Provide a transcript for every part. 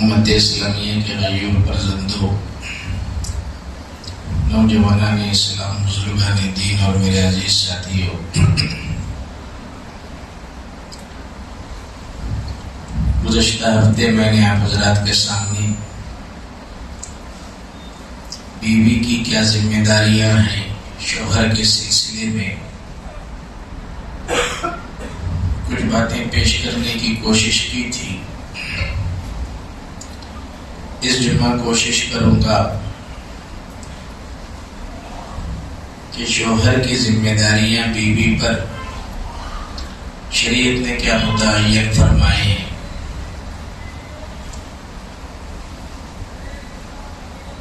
امت اسلامیہ کے غیور فرزندوں، نوجوانان اسلام، بزرگان دین اور میرے عزیز ساتھیوں، گزشتہ ہفتے میں نے آپ حضرات کے سامنے بیوی کی کیا ذمہ داریاں ہیں شوہر کے سلسلے میں کچھ باتیں پیش کرنے کی کوشش کی تھی۔ اس جمعہ کوشش کروں گا کہ شوہر کی ذمہ داریاں بیوی پر شریعت نے کیا متعین فرمائے ہیں۔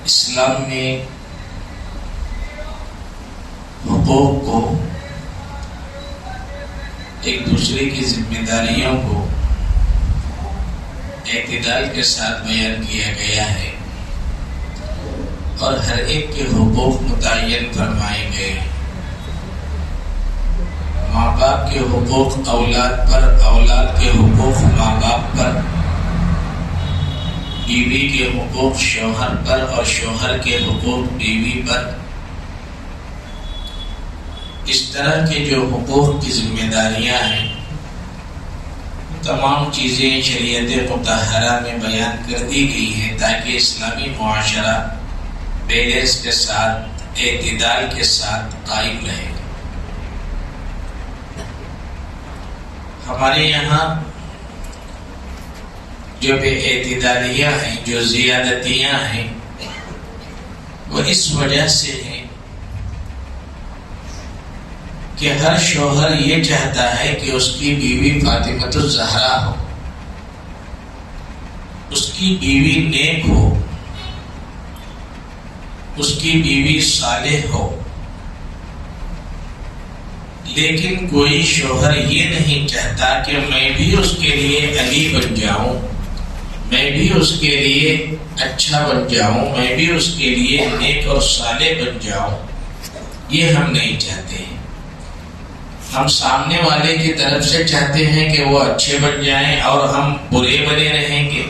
اسلام میں حقوق کو، ایک دوسرے کی ذمہ داریوں کو اعتدال کے ساتھ بیان کیا گیا ہے اور ہر ایک کے حقوق متعین فرمائے گئے ہیں۔ ماں باپ کے حقوق اولاد پر، اولاد کے حقوق ماں باپ پر، بیوی کے حقوق شوہر پر اور شوہر کے حقوق بیوی پر، اس طرح کے جو حقوق کی ذمہ داریاں ہیں تمام چیزیں شریعت مطہرہ میں بیان کر دی گئی ہیں تاکہ اسلامی معاشرہ بیلنس کے ساتھ، اعتدال کے ساتھ قائم رہے۔ ہمارے یہاں جو بے اعتدالیاں ہیں، جو زیادتیاں ہیں، وہ اس وجہ سے ہیں کہ ہر شوہر یہ چاہتا ہے کہ اس کی بیوی فاطمۃ الزہرا ہو، اس کی بیوی نیک ہو، اس کی بیوی صالح ہو، لیکن کوئی شوہر یہ نہیں چاہتا کہ میں بھی اس کے لیے علی بن جاؤں، میں بھی اس کے لیے اچھا بن جاؤں، میں بھی اس کے لیے نیک اور صالح بن جاؤں۔ یہ ہم نہیں چاہتے ہیں۔ ہم سامنے والے کی طرف سے چاہتے ہیں کہ وہ اچھے بن جائیں اور ہم برے بنے رہیں گے۔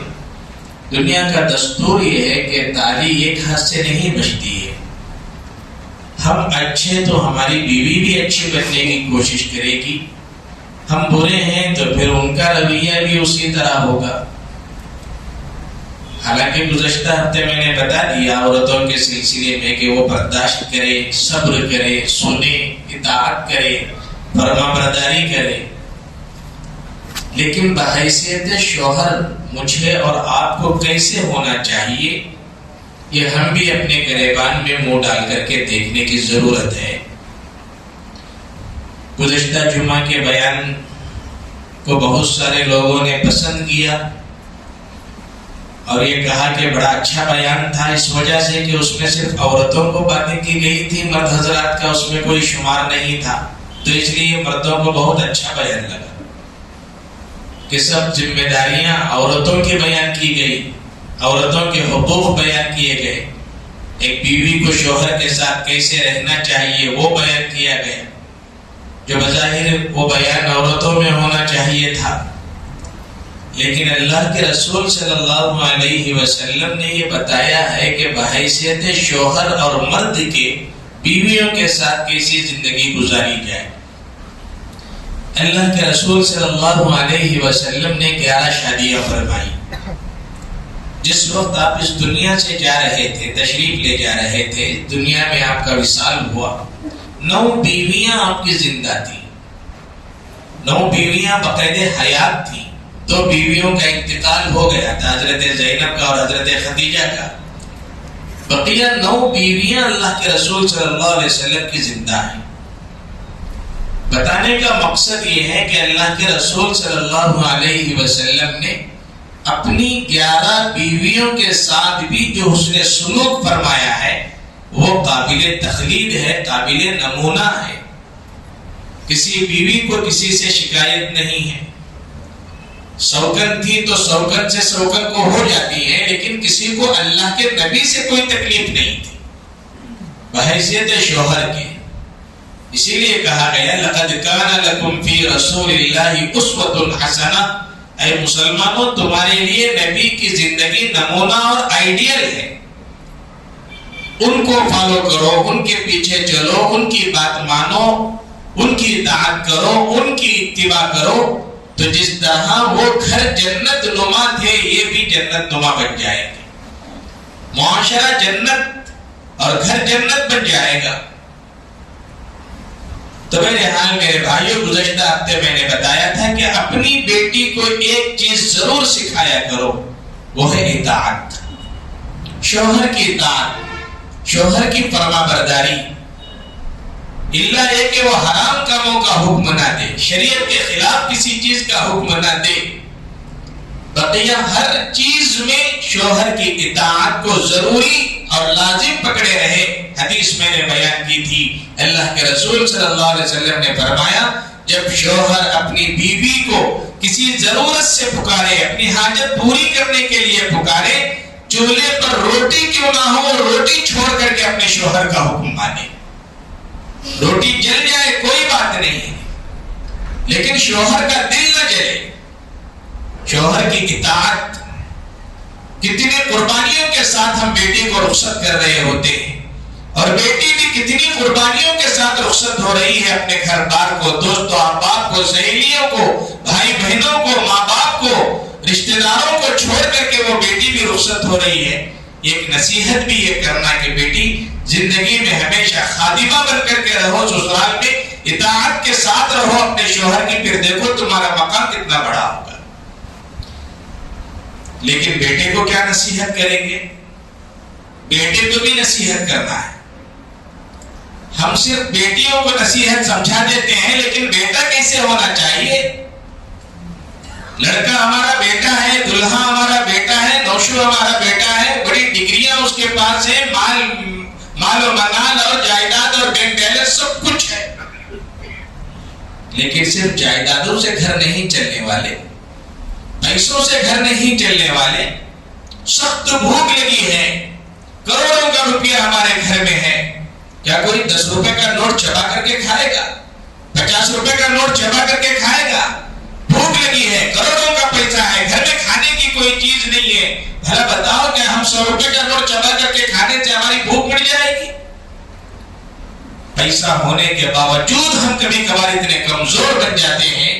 دنیا کا دستور یہ ہے کہ تالی ایک ہاتھ سے نہیں بجتی ہے۔ ہم اچھے تو ہماری بیوی بھی اچھی بننے کی کوشش کرے گی، ہم برے ہیں تو پھر ان کا رویہ بھی اسی طرح ہوگا۔ حالانکہ گزشتہ ہفتے میں نے بتا دیا عورتوں کے سلسلے میں کہ وہ برداشت کرے، صبر کرے، سنے، اطاعت کرے، فرما برداری کرے، لیکن بحیثیت شوہر مجھے اور آپ کو کیسے ہونا چاہیے یہ ہم بھی اپنے گریبان میں منہ ڈال کر کے دیکھنے کی ضرورت ہے۔ گزشتہ جمعہ کے بیان کو بہت سارے لوگوں نے پسند کیا اور یہ کہا کہ بڑا اچھا بیان تھا، اس وجہ سے کہ اس میں صرف عورتوں کو باتیں کی گئی تھی، مرد حضرات کا اس میں کوئی شمار نہیں تھا، تو اس لیے مردوں کو بہت اچھا بیان لگا کہ سب ذمہ داریاں عورتوں کی بیان کی گئی، عورتوں کے حقوق بیان کیے گئے، ایک بیوی کو شوہر کے ساتھ کیسے رہنا چاہیے وہ بیان کیا گیا، جو بظاہر وہ بیان عورتوں میں ہونا چاہیے تھا، لیکن اللہ کے رسول صلی اللہ علیہ وسلم نے یہ بتایا ہے کہ بحیثیت شوہر اور مرد کے بیویوں کے ساتھ کیسی زندگی گزاری جائے۔ اللہ کے رسول صلی اللہ علیہ وسلم نے 11 شادیاں فرمائی۔ جس وقت آپ اس دنیا سے جا رہے تھے، تشریف لے جا رہے تھے، دنیا میں آپ کا وصال ہوا، 9 بیویاں آپ کی زندہ تھیں، 9 بیویاں بقید حیات تھیں، 2 بیویوں کا انتقال ہو گیا تھا، حضرت زینب کا اور حضرت خدیجہ کا، بقیہ 9 بیویاں اللہ کے رسول صلی اللہ علیہ وسلم کی زندہ ہیں۔ بتانے کا مقصد یہ ہے کہ اللہ کے رسول صلی اللہ علیہ وسلم نے اپنی 11 بیویوں کے ساتھ بھی جو حسن سلوک فرمایا ہے وہ قابل تقلید ہے، قابل نمونہ ہے۔ کسی بیوی کو کسی سے شکایت نہیں ہے، سوگن تھی تو سوگن سے سوگن کو ہو جاتی ہے، لیکن کسی کو اللہ کے نبی سے کوئی تکلیف نہیں تھی بحیثیت شوہر کے۔ اسی لیے کہا گیا لَقَدْ كَانَ لَكُمْ فِي رَسُولِ اللَّهِ أُسْوَةٌ حَسَنَةٌ، اے مسلمانوں تمہارے لیے نبی کی زندگی نمونہ اور آئیڈیل ہے، ان کو فالو کرو، ان کے پیچھے چلو، ان کی بات مانو، ان کی اطاعت کرو، ان کی اتباع کرو، تو جس طرح وہ گھر جنت نما تھے یہ بھی جنت نما بن جائیں گے، معاشرہ جنت اور گھر جنت بن جائے گا۔ تو بہرحال میرے بھائیوں، گزشتہ ہفتے میں نے بتایا تھا کہ اپنی بیٹی کو ایک چیز ضرور سکھایا کرو، وہ ہے اطاعت، شوہر کی اطاعت، شوہر کی فرما برداری، اللہ یہ کہ وہ حرام کاموں کا حکم نہ دے، شریعت کے خلاف کسی چیز کا حکم نہ دے، بقیہ ہر چیز میں شوہر کی اطاعت کو ضروری اور لازم پکڑے رہے۔ حدیث میں نے بیان کی تھی، اللہ کے رسول صلی اللہ علیہ وسلم نے فرمایا جب شوہر اپنی بیوی کو کسی ضرورت سے پکارے، اپنی حاجت پوری کرنے کے لیے پکارے، چولہے پر روٹی کیوں نہ ہو روٹی چھوڑ کر کے اپنے شوہر کا حکم مانے، روٹی جل جائے کوئی بات نہیں لیکن شوہر کا دل نہ جلے، شوہر کی اطاعت۔ کتنی قربانیوں کے ساتھ ہم بیٹی کو رخصت کر رہے ہوتے ہیں، اور بیٹی بھی کتنی قربانیوں کے ساتھ رخصت ہو رہی ہے اپنے گھر بار کو، دوستوں احباب کو، سہیلیوں کو، بھائی بہنوں کو، ماں باپ کو، رشتہ داروں کو چھوڑ کر کے وہ بیٹی بھی رخصت ہو رہی ہے۔ ایک نصیحت بھی یہ کرنا کہ بیٹی زندگی میں ہمیشہ خادمہ بن کر کے رہو، سسرال میں اطاعت کے ساتھ رہو اپنے شوہر کی، پھر دیکھو تمہارا مقام کتنا بڑا ہوگا۔ لیکن بیٹے کو کیا نصیحت کریں گے؟ بیٹے کو بھی نصیحت کرنا ہے۔ ہم صرف بیٹیوں کو نصیحت سمجھا دیتے ہیں، لیکن بیٹا کیسے ہونا چاہیے؟ لڑکا ہمارا بیٹا ہے، دلہا ہمارا بیٹا ہے، نوشو ہمارا بیٹا ہے، بڑی ڈگریاں اس کے پاس ہیں، مال و منال اور جائیداد اور بینک بیلنس سب کچھ ہے، لیکن صرف جائیدادوں سے گھر نہیں چلنے والے، پیسوں سے گھر نہیں چلنے والے۔ سخت بھوک لگی ہے، کروڑوں کا روپیہ ہمارے گھر میں ہے، کیا کوئی 10 روپے کا نوٹ چبا کر کے کھائے گا؟ 50 روپے کا نوٹ چبا کر کے کھائے گا؟ بھوک لگی ہے، کروڑوں کا پیسہ ہے، گھر میں کھانے کی کوئی چیز نہیں ہے، بھلا بتاؤ کہ ہم 100 روپے کا نوٹ چبا کر کے کھانے سے ہماری بھوک مٹ جائے گی؟ پیسہ ہونے کے باوجود ہم کبھی کبھار اتنے کمزور بن جاتے ہیں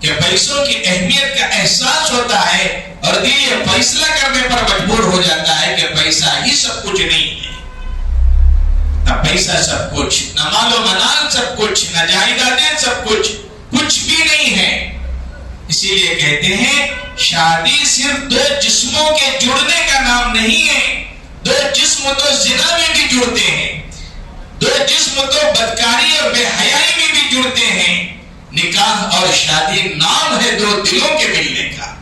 کہ پیسوں کی اہمیت کا احساس ہوتا ہے اور دل یہ فیصلہ کرنے پر مجبور ہو جاتا ہے کہ پیسہ ہی سب کچھ نہیں ہے، نہ پیسہ سب کچھ، نہ مال و منال سب کچھ، نہ جائیدادیں سب کچھ، کچھ بھی نہیں ہے۔ اسی لیے کہتے ہیں شادی صرف 2 جسموں کے جڑنے کا نام نہیں ہے، 2 جسم تو زنا میں بھی جڑتے ہیں، 2 جسم تو بدکاری اور بے حیائی میں بھی جڑتے ہیں۔ نکاح اور شادی نام ہے 2 دلوں کے ملنے کا،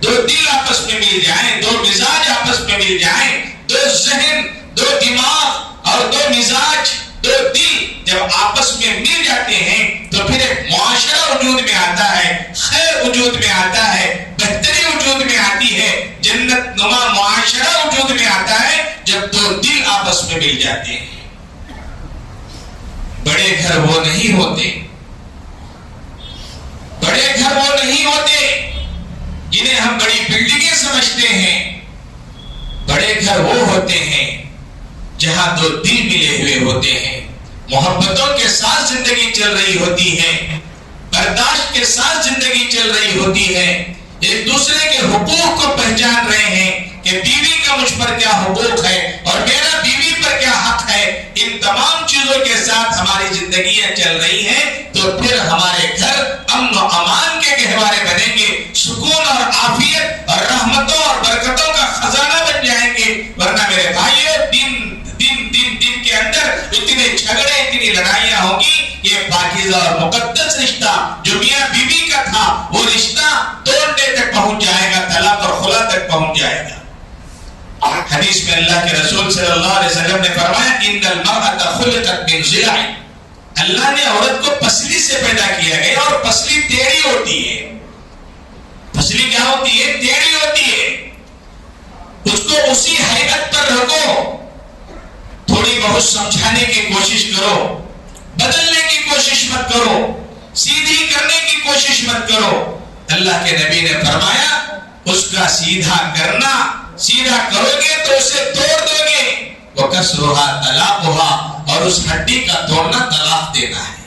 2 دل آپس میں مل جائیں، 2 مزاج آپس میں مل جائیں، 2 ذہن، 2 دماغ اور 2 مزاج، 2 دل جب آپس میں مل جاتے ہیں تو پھر ایک معاشرہ وجود میں آتا ہے، خیر وجود میں آتا ہے، بہتری وجود میں آتی ہے، جنت نما معاشرہ وجود میں آتا ہے جب 2 دل آپس میں مل جاتے ہیں۔ بڑے گھر وہ نہیں ہوتے، بڑے گھر وہ نہیں ہوتے جنہیں ہم بڑی بلڈنگیں سمجھتے ہیں، بڑے گھر وہ ہوتے ہیں جہاں 2 دل ملے ہوئے ہوتے ہیں، محبتوں کے ساتھ زندگی چل رہی ہوتی ہے، برداشت کے ساتھ زندگی چل رہی ہوتی ہے، ایک دوسرے کے حقوق کو پہچان رہے ہیں کہ بیوی کا مجھ پر کیا حقوق ہے اور میرا بیوی پر کیا حق ہے۔ ان تمام چیزوں کے ساتھ ہماری زندگیاں چل رہی ہیں تو پھر ہمارے گھر امن و امان کے گہوارے بنیں گے، سکون اور عافیت اور رحمتوں اور برکتوں کا خزانہ بن جائیں گے۔ ورنہ میرے بھائیوں دن کے اندر اتنے جھگڑے، اتنی لڑائیاں ہوگی، یہ پاکیزہ اور مقدس رشتہ جو میاں بیوی کا تھا وہ رشتہ توڑنے تک پہنچ جائے گا، طلاق اور خلا تک پہنچ جائے گا۔ حدیث میں اللہ کے رسول صلی اللہ علیہ وسلم نے فرمایا ان المرأة خلقت من ضلع، اللہ نے عورت کو پسلی سے پیدا کیا ہے اور پسلی ٹیڑھی ہوتی ہے۔ پسلی کیا ہوتی ہے؟ ٹیڑھی ہوتی ہے۔ اس کو اسی حیت پر رکھو، تھوڑی بہت سمجھانے کی کوشش کرو، بدلنے کی کوشش مت کرو، سیدھی کرنے کی کوشش مت کرو۔ اللہ کے نبی نے فرمایا اس کا سیدھا کرنا، سیدھا کرو گے تو اسے توڑ دو گے، وَكَسْرُهَا طَلَاقُهَا، اور اس ہڈی کا توڑنا طلاق دینا ہے۔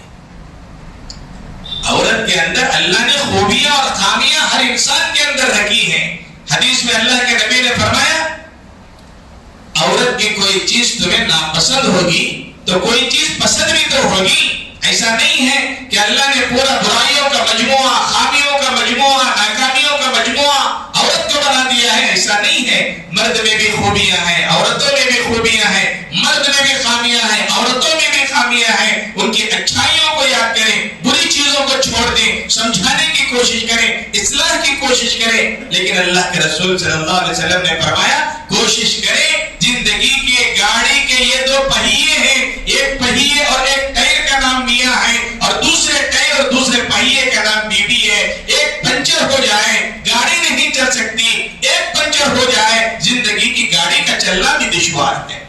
عورت کے اندر اللہ نے خوبیاں اور خامیاں ہر انسان کے اندر رکھی ہیں۔ حدیث میں اللہ کے نبی نے فرمایا عورت کی کوئی چیز تمہیں ناپسند ہوگی تو کوئی چیز پسند بھی تو ہوگی۔ ایسا نہیں ہے کہ اللہ نے پورا برائیوں کا مجموعہ، خامیوں کا مجموعہ، ناکامیوں کا مجموعہ عورت کو بنا دیا ہے، ایسا نہیں ہے۔ مرد میں بھی خوبیاں ہیں، عورتوں میں بھی خوبیاں ہیں، مرد میں بھی خامیاں ہیں، عورتوں میں بھی خامیاں ہیں۔ ان کی اچھائیوں کو یاد کریں، بری چیزوں کو چھوڑ دیں، سمجھانے کی کوشش کریں، اصلاح کی کوشش کریں۔ لیکن اللہ کے رسول صلی اللہ علیہ وسلم نے فرمایا کوشش کریں، زندگی کی گاڑی کے یہ دو پہیے ہیں، ایک پہیے اور ایک ٹائر کا نام میاں ہے اور دوسرے ٹائر اور دوسرے پہیے کا نام بیوی ہے۔ ایک پنچر ہو جائے گاڑی نہیں چل سکتی، ایک پنچر ہو جائے زندگی کی گاڑی کا چلنا بھی دشوار ہے۔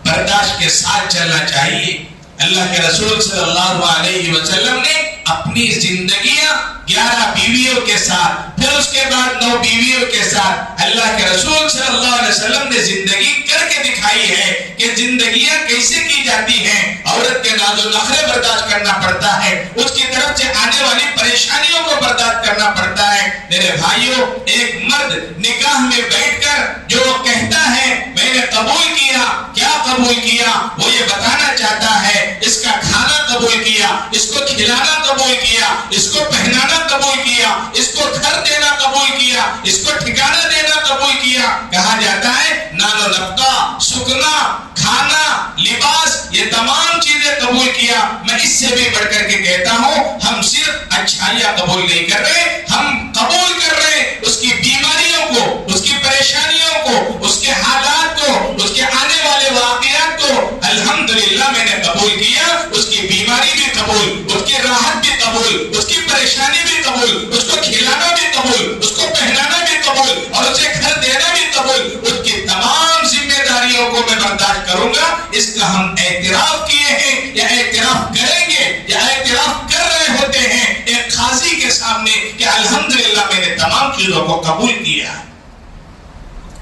برداشت کے ساتھ چلنا چاہیے۔ اللہ کے رسول صلی اللہ علیہ وسلم نے اپنی زندگیاں 11 بیویوں کے ساتھ، پھر اس کے بعد 9 بیویوں کے ساتھ اللہ کے رسول صلی اللہ علیہ وسلم نے زندگی کر کے دکھائی ہے کہ زندگیاں کیسے کی جاتی ہیں۔ عورت کے ناز و نخرے برداشت کرنا پڑتا ہے، اس کی طرف سے آنے والی پریشانیوں کو برداشت کرنا پڑتا ہے۔ میرے بھائیوں، ایک مرد نکاح میں بیٹھ کر جو کہتا ہے میں نے قبول کیا، کیا قبول کیا؟ وہ یہ بتانا چاہتا ہے اس کا کھانا قبول کیا، اس کو کھلانا قبول کیا، اس کو پہنانا قبول کیا، اس کو گھر دینا قبول کیا، اس کو ٹھکانہ دینا قبول کیا۔ کہا جاتا ہے نان و نفقہ، سکنا، کھانا، لباس، یہ تمام چیزیں قبول کیا۔ میں اس سے بھی بڑھ کر کے کہتا ہوں ہم صرف اچھائیاں قبول نہیں کر رہے، ہم قبول کر رہے اس کی بیماریوں کو، اس کی پریشانیوں کو، اس کے حالات کو، اس کے آنے والے واقعات کو۔ الحمدللہ میں نے قبول کیا، اس کی بیماری بھی قبول، اس کی راحت بھی قبول، اس کی پریشانی بھی قبول، اس کو کھلانا بھی قبول، اس کو پہنانا بھی قبول اور اسے گھر دینا بھی قبول۔ اس کی تمام ذمہ داریوں کو میں برداشت کروں گا۔ اس کا ہم اعتراف کیے ہیں یا اعتراف کریں گے یا اعتراف کر رہے ہوتے ہیں ایک قاضی کے سامنے کہ الحمدللہ میں نے تمام چیزوں کو قبول کیا۔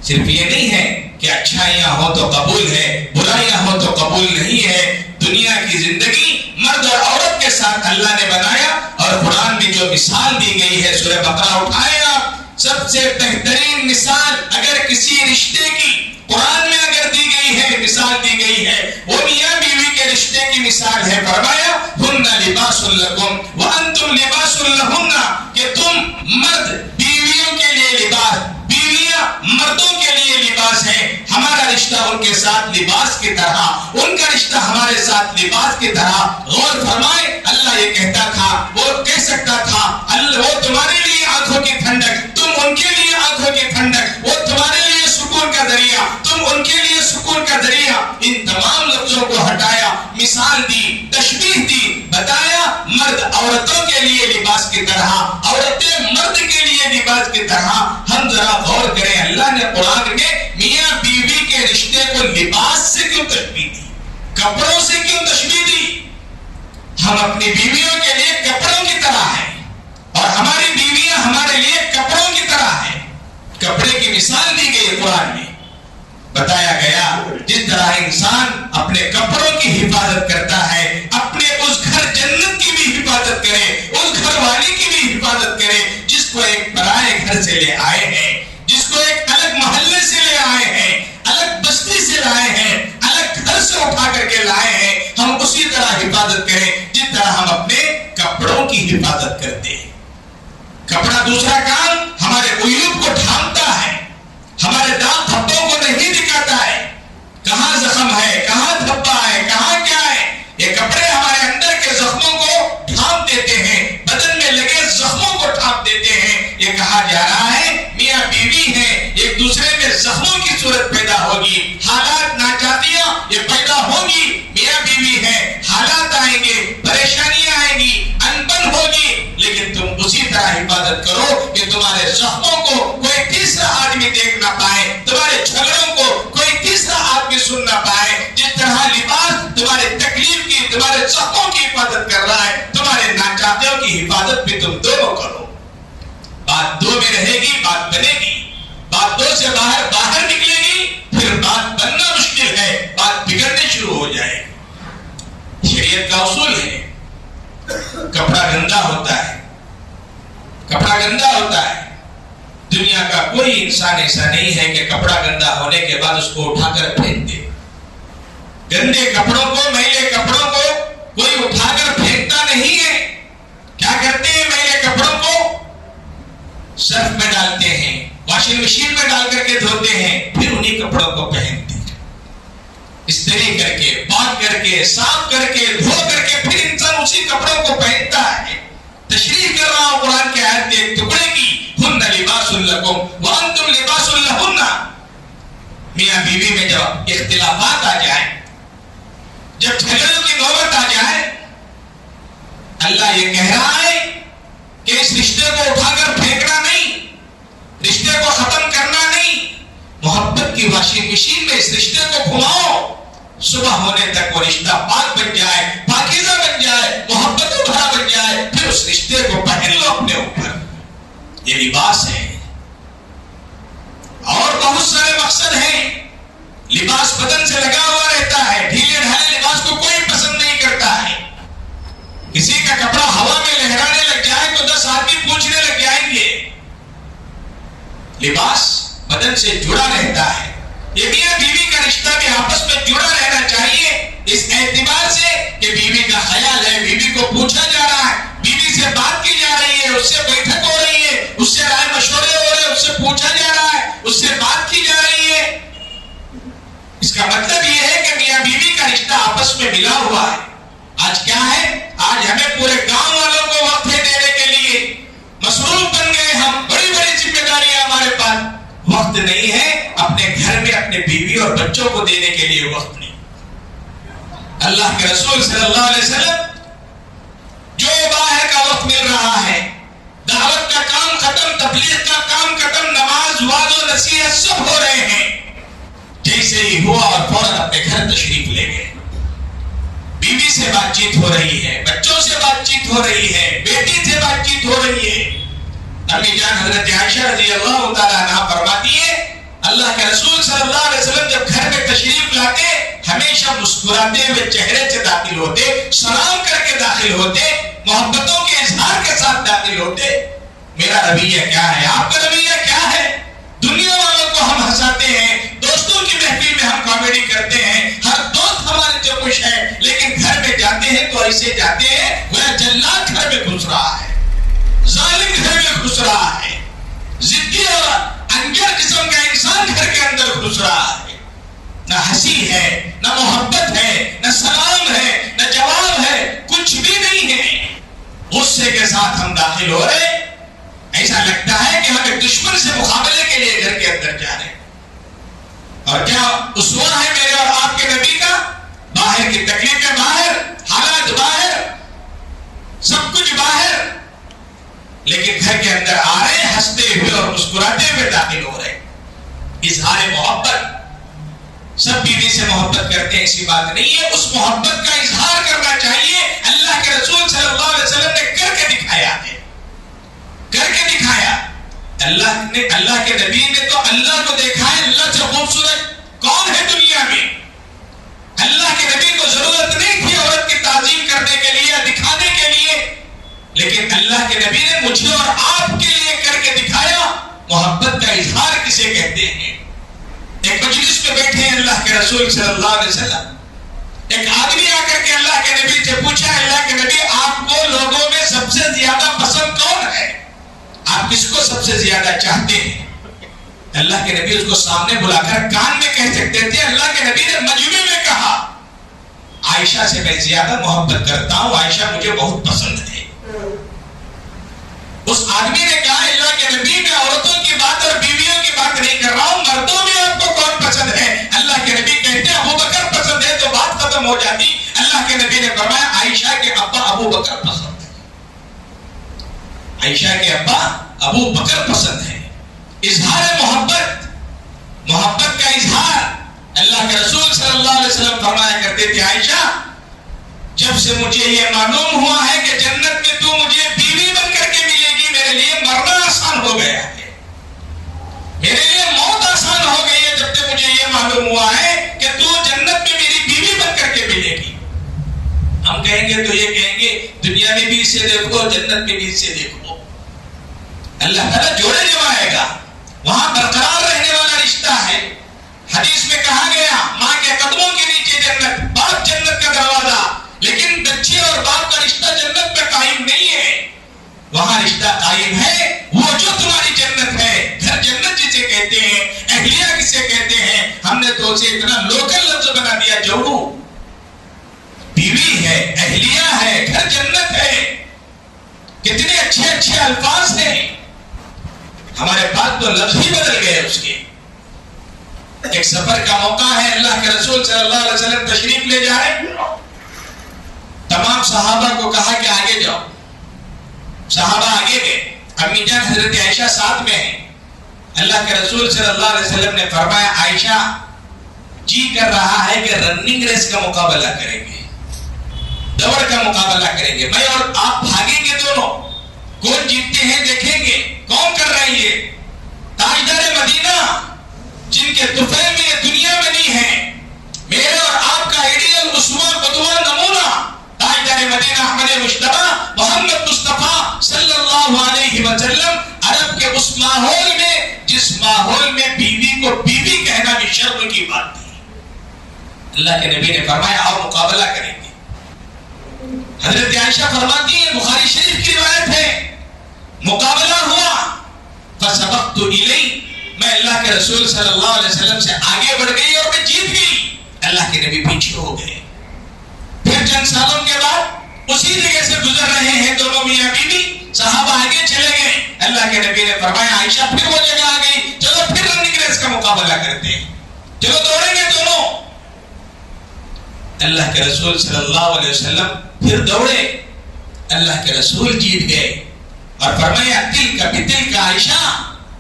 صرف یہ نہیں ہے کہ اچھائیاں ہو تو قبول ہے، برائیاں ہو تو قبول نہیں ہے۔ دنیا کی زندگی مرد اور عورت کے ساتھ اللہ نے بنایا اور قرآن میں جو مثال دی گئی ہے، سورہ بقرہ اٹھائے آپ، سب سے بہترین مثال اگر کسی رشتے کی قرآن میں اگر دی گئی ہے، مثال دی گئی ہے، وہ میاں بیوی کے رشتے کی مثال ہے۔ فرمایا ہن لباس لکم وانتم لباس لہن، کہ تم مرد بیویوں کے لیے لباس، بیویاں مردوں کے لیے لباس ہے۔ ہمارا رشتہ ان کے ساتھ لباس کی طرح، ان کا رشتہ ہمارے ساتھ لباس کی طرح۔ غور فرمائے، اللہ یہ کہتا تھا، وہ کہہ سکتا تھا اللہ وہ تمہارے لیے آنکھوں کی ٹھنڈک، تم ان کے لیے آنکھوں کی ٹھنڈک، وہ تمہارے لیے سکون کا ذریعہ، تم ان کے لیے سکون کا ذریعہ۔ ان تمام لفظوں کو ہٹایا، مثال دی، تشبیہ دی، بتایا مرد عورتوں کے لیے لباس کی طرح، عورتیں مرد کے لیے لباس کی طرح۔ ہم ذرا غور کریں، اللہ نے قرآن میں میاں بیوی کے رشتے کو لباس سے کیوں تشبیہ دی، کپڑوں سے کیوں تشبیہ دی؟ ہم اپنی بیویوں کے لیے کپڑوں کی طرح ہیں اور ہماری بیویاں ہمارے لیے کپڑوں کی طرح ہیں۔ کپڑے کی مثال دی گئی قرآن میں، بتایا گیا جس طرح انسان اپنے کپڑوں کی حفاظت کرتا ہے، اپنے اس گھر جنت کی بھی حفاظت کرے، اس گھر والی کی بھی حفاظت کرے جس کو ایک پرائے گھر سے لے آئے ہیں، جس کو ایک الگ محلے سے لے آئے ہیں، الگ بستی سے لائے ہیں، الگ گھر سے اٹھا کر کے لائے ہیں۔ ہم اسی طرح حفاظت کریں جس طرح ہم اپنے کپڑوں کی حفاظت کرتے ہیں۔ کپڑا دوسرا کام ہمارے عیوب کو ڈھانپتا ہے، ہمارے داغ دھبوں کو نہیں دکھاتا ہے، کہاں زخم ہے، کہاں دھبا ہے، کہاں کیا ہے۔ یہ کپڑے ہمارے اندر کے زخموں کو ڈھانپ دیتے ہیں، بدن میں لگے زخموں کو ڈھانپ دیتے ہیں۔ یہ کہا جا رہا ہے میاں بیوی ہیں، ایک دوسرے میں زخموں کی صورت پیدا ہوگی، حالات ناچاتیاں یہ پیدا ہوگی۔ میاں بیوی ہیں، حالات آئیں گے، پریشانیاں آئیں گی، انبن ہوگی، لیکن تم اسی طرح حفاظت کرو کہ تمہارے سے باہر نکلے گی، پھر بات بننا مشکل ہے، بات بگڑنے شروع ہو جائے گی۔ شریعت کا اصول ہے کپڑا گندا ہوتا ہے، کپڑا گندا ہوتا ہے۔ دنیا کا کوئی انسان ایسا نہیں ہے کہ کپڑا گندا ہونے کے بعد اس کو اٹھا کر پھینک دے۔ گندے کپڑوں کو، میلے کپڑوں کو کوئی اٹھا کر پھینکتا نہیں ہے۔ کیا کرتے ہیں؟ میلے کپڑوں کو سرف میں ڈالتے ہیں، واشنگ مشین میں ڈال کر کے دھوتے ہیں، پھر انہی کپڑوں کو پہنتے ہیں۔ استری کر کے، پاک کر کے، صاف کر کے، دھو کر کے پھر انسان اسی کپڑوں کو پہنتا ہے۔ تشریح کر رہا ہوں قرآن کے آیت کے ایک ٹکڑے کی، ہن لباس لکم وانتم لباس لہن۔ میاں بیوی میں جب اختلافات آ جائیں، جب جھگڑوں کی نوبت آ جائے، اللہ یہ کہہ رہا ہے کہ اس رشتے کو اٹھا کر پھینکنا نہیں، رشتے کو ختم کرنا نہیں، محبت کی واشنگ مشین میں اس رشتے کو گھماؤ، صبح ہونے تک وہ رشتہ پاک بن جائے، پاکیزہ بن جائے، محبت بھرا بن جائے، پھر اس رشتے کو پہن لو اپنے اوپر۔ یہ لباس ہے۔ اور بہت سارے مقصد ہیں۔ لباس بدن سے لگا ہوا رہتا ہے، ڈھیلے ڈھالے لباس کو کوئی پسند نہیں کرتا ہے۔ کسی کا کپڑا ہوا میں لہرانے لگ جائے تو 10 آدمی پوچھنے لگ جائیں گے۔ لباس بدن سے جڑا رہتا ہے۔ یہ میاں بیوی کا رشتہ بھی آپس میں جڑا رہنا چاہیے، اس اعتبار سے کہ بیوی کا خیال ہے، بیوی کو پوچھا جا رہا ہے، بیوی سے بات کی جا رہی ہے، اس سے بیٹھک ہو رہی ہے، اس سے رائے مشورے ہو رہے ہیں، اس سے پوچھا جا رہا ہے، اس سے بات کی جا رہی ہے۔ اس کا مطلب یہ ہے کہ میاں بیوی کا رشتہ آپس میں ملا ہوا ہے۔ آج کیا ہے؟ آج ہمیں پورے گاؤں والوں کو وقت دینے کے لیے مصروف بن گئے ہم، بڑی بڑی ذمہ داریاں ہمارے پاس، وقت نہیں ہے اپنے گھر میں اپنے بیوی اور بچوں کو دینے کے لیے وقت نہیں۔ اللہ کے رسول صلی اللہ علیہ وسلم جو باہر کا وقت مل رہا ہے، دعوت کا کام ختم، تبلیغ کا کام ختم، نماز، وعظ و نصیحت سب ہو رہے ہیں، جیسے ہی ہوا اور فوراً اپنے گھر تشریف لے گئے۔ بیوی سے بات چیت ہو رہی ہے، بچوں سے بات چیت ہو رہی ہے، بیٹی سے بات چیت ہو رہی ہے۔ امی جان حضرت عائشہ رضی اللہ تعالیٰ عنہ فرماتی ہے، اللہ کے رسول صلی اللہ علیہ وسلم جب گھر میں تشریف لاتے ہمیشہ مسکراتے ہوئے چہرے سے داخل ہوتے، سلام کر کے داخل ہوتے، محبتوں کے اظہار کے ساتھ داخل ہوتے۔ میرا رویہ کیا ہے؟ آپ کا رویہ کیا ہے؟ دنیا والوں کو ہم ہنساتے ہیں، دوستوں کی محفل میں ہم کامیڈی کرتے ہیں، ہر دوست ہمارے سے خوش ہے، لیکن گھر میں جاتے ہیں تو ایسے جاتے ہیں گویا جلاد گھر میں گھس رہا ہے، ظالم گھر میں گھس رہا ہے، ضدی اور انجر قسم کا انسان گھر کے اندر گھس رہا ہے۔ نہ ہنسی ہے، نہ محبت ہے، نہ سلام ہے، نہ جواب ہے، کچھ بھی نہیں ہے۔ غصے کے ساتھ ہم داخل ہو رہے، ایسا لگتا ہے کہ ہم ایک دشمن سے مقابلے کے لیے گھر کے اندر جا رہے ہیں۔ اور کیا اسوہ ہے میرے اور آپ کے نبی کا؟ باہر کی تکلیفیں باہر، حالات باہر، سب کچھ باہر، لیکن گھر کے اندر آ رہے، ہنستے ہوئے اور مسکراتے ہوئے داخل ہو رہے۔ اظہار محبت، سب بیوی سے محبت کرتے ہیں ایسی بات نہیں ہے، اس محبت کا اظہار کرنا چاہیے۔ اللہ کے رسول صلی اللہ علیہ وسلم نے کر کے دکھایا ہے، کر کے دکھایا۔ اللہ کے نبی نے تو اللہ کو دیکھا ہے، اللہ سے خوبصورت کون ہے دنیا میں؟ اللہ کے نبی کو ضرورت نہیں تھی عورت کی تعظیم کرنے کے لیے، دکھانے کے لیے، لیکن اللہ کے نبی نے مجھے اور آپ کے لیے کر کے دکھایا۔ محبت کا اظہار کسے کہتے ہیں؟ ایک مجلس میں بیٹھے ہیں اللہ کے رسول صلی اللہ علیہ وسلم، ایک آدمی آ کر کے اللہ کے نبی سے پوچھا، اللہ کے نبی آپ کو لوگوں میں سب سے زیادہ پسند کون ہے؟ آپ کس کو سب سے زیادہ چاہتے ہیں؟ اللہ کے نبی اس کو سامنے بلا کر کان میں کہہ سکتے تھے، اللہ کے نبی نے مجمع میں کہا عائشہ سے میں زیادہ محبت کرتا ہوں، عائشہ مجھے بہت پسند ہے۔ اس آدمی نے کہا اللہ کے نبی میں عورتوں کی بات اور بیویوں کی بات نہیں کر رہا ہوں، مردوں میں آپ کو کون پسند ہے؟ اللہ کے نبی کہتے ہیں ابو بکر پسند ہے، تو بات ختم ہو جاتی۔ اللہ کے نبی نے فرمایا عائشہ کے ابا ابو بکر پسند ہے، عائشہ کے ابا ابو بکر پسند ہے۔ اظہار محبت، محبت کا اظہار۔ اللہ کے رسول صلی اللہ علیہ وسلم فرمایا کرتے تھے عائشہ جب سے مجھے یہ معلوم ہوا ہے کہ جنت میں تو مجھے بیوی بن کر کے ملے گی، میرے لیے مرنا آسان ہو گیا ہے، میرے لیے موت جنت میں بھی اسے دیکھو. اللہ تعالیٰ جوڑے جمائے گا, وہاں برقرار رہنے والا رشتہ ہے. حدیث میں کہا گیا ماں کے قدموں کے نیچے جنت, باپ جنت کا دروازہ, لیکن بچے اور باپ کا رشتہ جنت میں قائم نہیں ہے. وہاں رشتہ قائم ہے وہ جو تمہاری جنت ہے. گھر جنت جسے کہتے ہیں, اہلیہ کسے کہتے ہیں, ہم نے تو اسے اتنا لوکل لفظ بنا دیا جوڑو. بیوی ہے, اہلیہ ہے, گھر جنت ہے. کتنے اچھے اچھے الفاظ ہیں, ہمارے پاس تو لفظ ہی بدل گئے اس کے. ایک سفر کا موقع ہے, اللہ کے رسول صلی اللہ علیہ وسلم تشریف لے جائے. تمام صحابہ کو کہا کہ آگے جاؤ. صحابہ آگے گئے, امی جان حضرت عائشہ ساتھ میں ہیں. اللہ کے رسول صلی اللہ علیہ وسلم نے فرمایا عائشہ جی کر رہا ہے کہ رننگ ریس کا مقابلہ کریں گے, دوڑ کا مقابلہ کریں گے, میں اور آپ بھاگیں گے دونوں, کون جیتتے ہیں دیکھیں گے. کون کر رہے ہیں یہ تاجدار مدینہ جن کے طفیل میں یہ دنیا میں نہیں ہے, میرے اور آپ کا ایڈیل اسوہ قدوہ نمونہ تاجدار مدینہ احمد مجتبی محمد مصطفیٰ صلی اللہ علیہ وسلم. عرب کے اس ماحول میں, جس ماحول میں بیوی کو بیوی کہنا بھی شرم کی بات تھی, اللہ کے نبی نے فرمایا آؤ مقابلہ کریں گے. حضرت عائشہ فرماتی ہیں, بخاری شریف کی روایت ہے, مقابلہ ہوا فسبقت الیہ, میں اللہ کے رسول صلی اللہ علیہ وسلم سے آگے بڑھ گئی اور میں جیت گئی. اللہ کے نبی پیچھے ہو گئے. پھر چند سالوں کے بعد اسی جگہ سے گزر رہے ہیں دونوں میاں بیوی, صحابہ آگے چلے گئے. اللہ کے نبی نے فرمایا عائشہ پھر وہ جگہ آ گئی, چلو پھر رننگ ریس کا مقابلہ کرتے ہیں, چلو دوڑیں گے دونوں. اللہ کے رسول صلی اللہ علیہ وسلم پھر دوڑے, اللہ کے رسول جیت گئے اور فرمایا دل کا بھی دل کا عائشہ,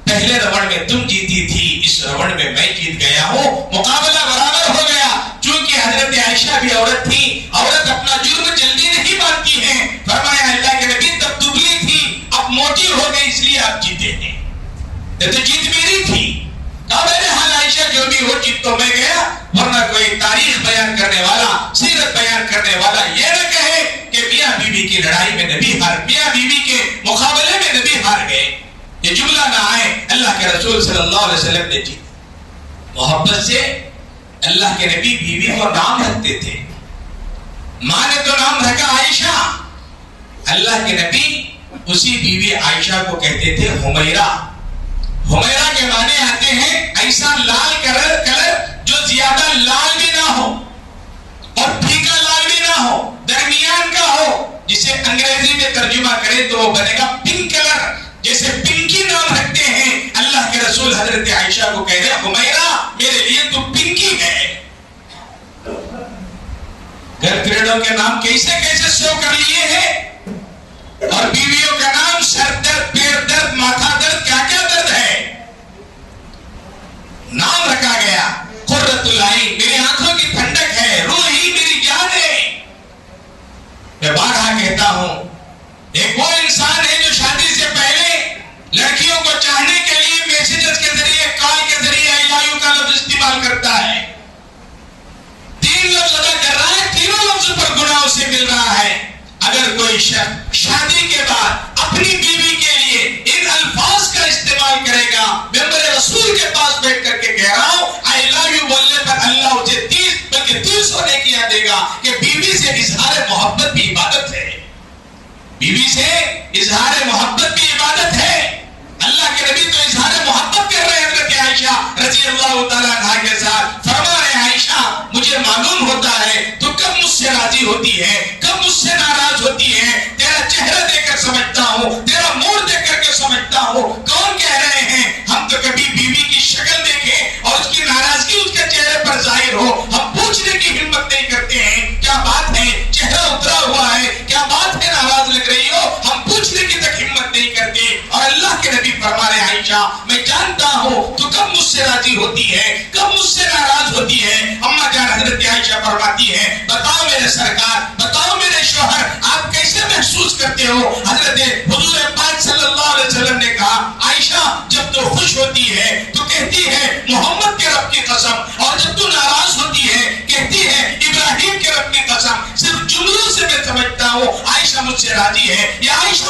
پہلے روڑ میں تم جیتی تھی, اس روڑ میں میں جیت گیا ہوں. مقابلہ برابر ہو گیا. چونکہ حضرت عائشہ بھی عورت تھی, عورت اپنا جرم جلدی نہیں مانتی ہے. فرمایا اللہ کے نبی تب دبلی تھی, اب موٹی ہو گئی, اس لیے آپ جیتے ہیں. یہ تو جیت میری تھی. کہا بہرحال عائشہ جو بھی ہو جیت تو میں گیا, ورنہ کوئی تاریخ بیان کرنے والا, سیرت بیان کرنے والا یہ نہ کہے کہ میاں بیوی کی لڑائی میں نبی ہار, میاں بیوی کے مقابلے میں نبی ہار گئے. یہ جملہ نہ آئے. اللہ کے رسول صلی اللہ علیہ وسلم نے جیت. محبت سے اللہ کے نبی بیوی کو نام رکھتے تھے. ماں نے تو نام رکھا عائشہ, اللہ کے نبی اسی بیوی عائشہ کو کہتے تھے حمیرہ. حمیرہ کے معنی آتے ہیں ایسا لال کلر جو زیادہ لال بھی نہ ہو اور پھیکا لال بھی نہ ہو, درمیان کا ہو, جسے انگریزی میں ترجمہ کرے تو وہ بنے گا پنک کلر. جیسے پنکی نام رکھتے ہیں, اللہ کے رسول حضرت عائشہ کو کہتے ہیں حمیرہ میرے لیے تو پنکی ہے. گھر کریڈوں کے نام کیسے کیسے سو کر لیے ہیں, اور بیویوں کا نام سر درد, پیر درد, ماتھا درد, کیا کیا درد ہے. نام رکھا گیا قرۃ العین, میری آنکھوں کی ٹھنڈک ہے, روحی میری جان ہے. میں بارہا کہتا ہوں, ایک وہ انسان ہے جو شادی سے پہلے لڑکیوں کو چاہنے کے لیے میسیجز کے ذریعے, کال کے ذریعے I love you کا لفظ استعمال کرتا ہے. 3 لفظ ادا کر رہا ہے, تینوں لفظ پر گناہ اسے مل رہا ہے. اگر کوئی شخص شادی کے بعد اپنی بیوی کے لیے ان الفاظ کا استعمال کرے گا, ممبر رسول کے پاس بیٹھ کر کے کہہ رہا ہوں I love you بولنے پر اللہ اسے 30 بلکہ 300 نیکیاں دے گا. کہ بیوی سے اظہار محبت بھی عبادت ہے, بیوی سے اظہار محبت بھی عبادت ہے. اللہ کے نبی تو اظہار محبت کر رہے ہیں حضرت عائشہ رضی اللہ تعالیٰ عنہا کے ساتھ. فرما رہے ہیں عائشہ مجھے معلوم ہوتا ہے تو کب مجھ سے راضی ہوتی ہے, کب مجھ سے ناراض ہوتی ہے. تیرا چہرہ دیکھ کر سمجھتا ہوں, تیرا موڑ دیکھ کر کے سمجھتا ہوں. کون کہہ رہے ہیں ہم تو کبھی بیوی کی شکل دیکھیں اور اس کی ناراضگی اس کے چہرے پر ظاہر ہو, ہم پوچھنے کی ہمت نہیں کرتے ہیں کیا بات ہے, چہرہ اترا ہوا ہے, کیا بات ہے, ناراض لگ رہی ہو, ہم پوچھنے کی تک ہمت نہیں کرتے. اور اللہ کے نبی فرما رہے عائشہ میں جانتا ہوں تو کب مجھ سے راضی ہوتی ہے, کب مجھ سے ناراض ہوتی ہے. اما جان حضرت عائشہ فرماتی ہے بتاؤ میرے سرکار, بتاؤ میرے شوہر, آپ کیسے محسوس کرتے ہو. حضرت حضور پاک صلی اللہ علیہ وسلم نے کہا عائشہ جب تو خوش ہوتی ہے تو کہتی ہے محمد کے رب کی قسم, اور جب تو ناراض ہوتی ہے کہتی ہے ابراہیم کے رب کی قسم. صرف جملوں سے میں سمجھتا ہوں عائشہ مجھ سے راضی ہے, یا عائشہ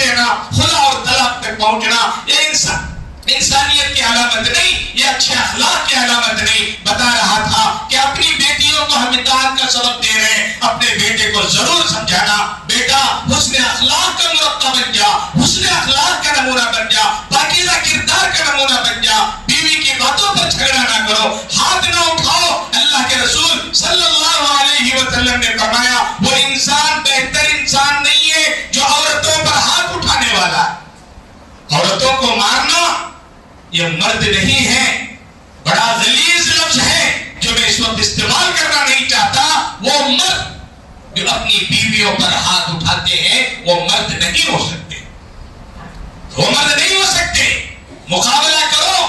دینا، خلا اور طلاق تک پہنچنا، یہ انسانیت کی علامت نہیں، یہ اچھے اخلاق کی علامت نہیں۔ بتا رہا تھا کہ اپنی بیٹیوں کو ہم اطاعت کا سبق دے رہے ہیں، اپنے بیٹے کو ضرور سمجھانا، بیٹا حسن اخلاق کا مرقع بن جا، حسن اخلاق کا نمونہ بن جا، پاکیزہ کردار کا نمونہ بن جا، بیوی کی باتوں پر جھگڑا نہ کرو، ہاتھ نہ اٹھاؤ۔ اللہ کے رسول صلی اللہ علیہ وسلم نے فرمایا وہ انسان بہتر انسان نہیں ہے جو عورتوں پر ہاتھ اٹھانے والا ہے۔ عورتوں کو مارنا یہ مرد نہیں ہے، بڑا غلیظ لفظ ہے جو میں اس وقت استعمال کرنا نہیں چاہتا۔ وہ مرد جو اپنی بیویوں پر ہاتھ اٹھاتے ہیں وہ مرد نہیں ہو سکتے، وہ مرد نہیں ہو سکتے۔ مقابلہ کرو،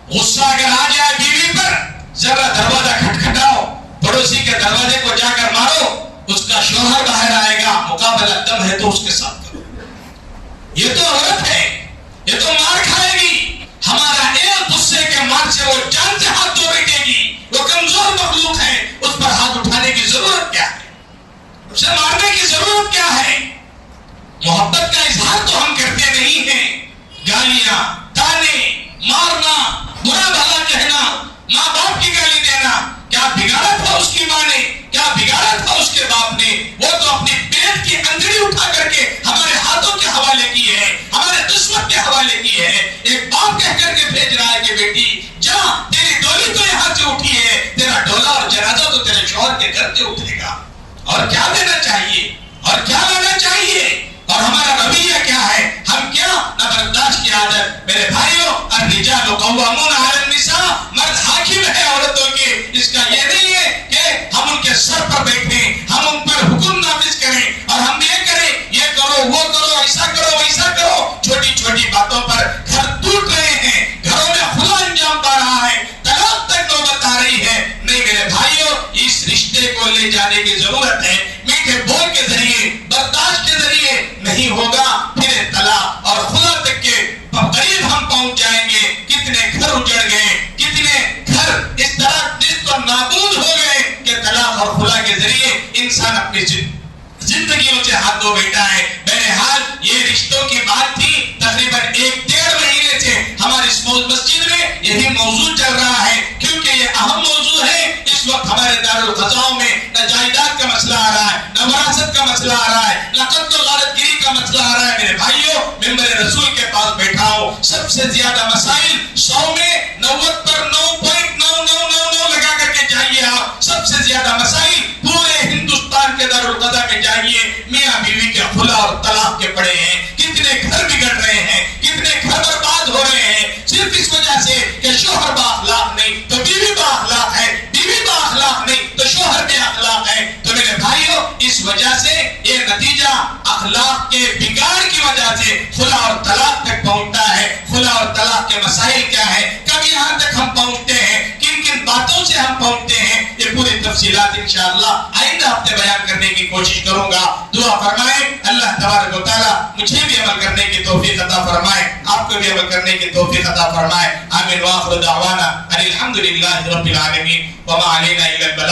غصہ اگر آ جائے بیوی پر، ذرا دروازہ کھٹکھٹاؤ، پڑوسی کے دروازے کو جا کر مارو، اس کا شوہر باہر آئے گا، مقابلہ دم ہے تو اس کے ساتھ کرو۔ یہ تو عورت ہے، یہ تو مار کھائے گی، ہمارا ایک غصے کے مار سے وہ جان سے ہاتھ دھو بیٹھے گی، وہ کمزور مخلوق ہے، اس پر ہاتھ اٹھانے کی ضرورت کیا ہے، اسے مارنے کی ضرورت کیا ہے؟ محبت کا اظہار تو ہم کرتے نہیں ہیں، گالیاں، تانے، مارنا، برا بھلا کہنا، ماں باپ کی گالی دینا، کیا بگاڑا تھا اس کی ماں نے، کیا بگاڑا تھا اس کے باپ نے؟ وہ تو اپنی پیٹ کی انگڑی اٹھا کر کے ہمارے ہاتھوں کے حوالے کی ہے، ہمارے قسمت کے حوالے کی ہے۔ ایک باپ کہہ کر کے بھیج رہا ہے کہ بیٹی جا، تیری ڈولی تو یہاں سے اٹھی ہے، تیرا ڈولا اور جنازہ تو تیرے شوہر کے گھر سے اٹھے گا۔ اور کیا دینا چاہیے اور کیا لانا چاہیے؟ اور ہمارا رویہ کیا ہے؟ ہم کیا نہ برداشت کی عادت؟ میرے بھائیوں، الرجال قوامون علی النساء، مرد حاکم ہے عورتوں کے۔ اس کا یہ نہیں ہے کہ ہم ان کے سر پر بیٹھیں، ہم ان پر حکم نافذ کریں اور ہم یہ کریں، یہ کرو، وہ کرو، ایسا کرو، ویسا کرو۔ چھوٹی چھوٹی باتوں پر گھر ٹوٹ رہے ہیں، گھروں میں خلا انجام پا رہا ہے، طلاق تک نوبت آ رہی ہے۔ نہیں میرے بھائیوں، اس رشتے کو لے جانے کی ضرورت ہے۔ میٹھے بول کے ذریعے، برداشت کے ذریعے نہیں ہوگا، پھر طلاق اور خلا تک کے قریب ہم پہنچ جائیں گے۔ کتنے گھر اجڑ گئے، کتنے گھر اس طرح نست و نابود ہو گئے کہ طلاق اور خلا کے ذریعے انسان اپنی زندگیوں سے ہاتھ دھو بیٹھا ہے۔ بہرحال یہ رشتوں کی بات تھی، تقریباً 1-1.5 مہینے سے ہماری اس مسجد میں یہی موضوع چل رہا ہے، کیونکہ یہ اہم موضوع ہے۔ اس وقت ہمارے دارالقضاء میں نہ جائیداد کا مسئلہ آ رہا ہے، نہ وراثت کا مسئلہ آ رہا ہے، نہ قتل و غارت گیری کا مسئلہ آ رہا ہے۔ میرے بھائیوں، ممبر رسول کے پاس بیٹھا ہوں، سب سے زیادہ مسائل 100 میں 90 پر 9.9999 لگا کر کے جائیے آپ۔ سب سے زیادہ مسائل پورے ہندوستان کے دارالقضاء میں جائیے، میاں بیوی کے خلا اور طلاق کے پڑے ہیں۔ کتنے گھر بگڑ رہے ہیں، کتنے گھر برباد ہو رہے ہیں، صرف اس وجہ سے کہ شوہر با اخلاق نہیں تو بیوی با اخلاق ہے، بیوی با اخلاق نہیں تو شوہر بے اخلاق ہے۔ تو میرے بھائیوں، اس وجہ سے یہ نتیجہ اخلاق کے بگاڑ کی وجہ سے خلا اور طلاق تک پہنچتا ہے۔ خلا اور طلاق کے مسائل کیا ہے، کب یہاں تک ہم پہنچتے ہیں، کن کن باتوں سے ہم پہنچتے ہیں، یہ پوری تفصیلات انشاءاللہ آئندہ ہفتے بیان کرنے کی کوشش کروں گا۔ دعا فرمائیں اللہ تبارک و تعالیٰ مجھے بھی عمل کرنے کی توفیق عطا فرمائے، آپ کو بھی عمل کرنے کی توفیق عطا فرمائے۔ آمین۔ وآخر دعوانا ان الحمد للہ رب العالمین وما علینا الا البلاغ۔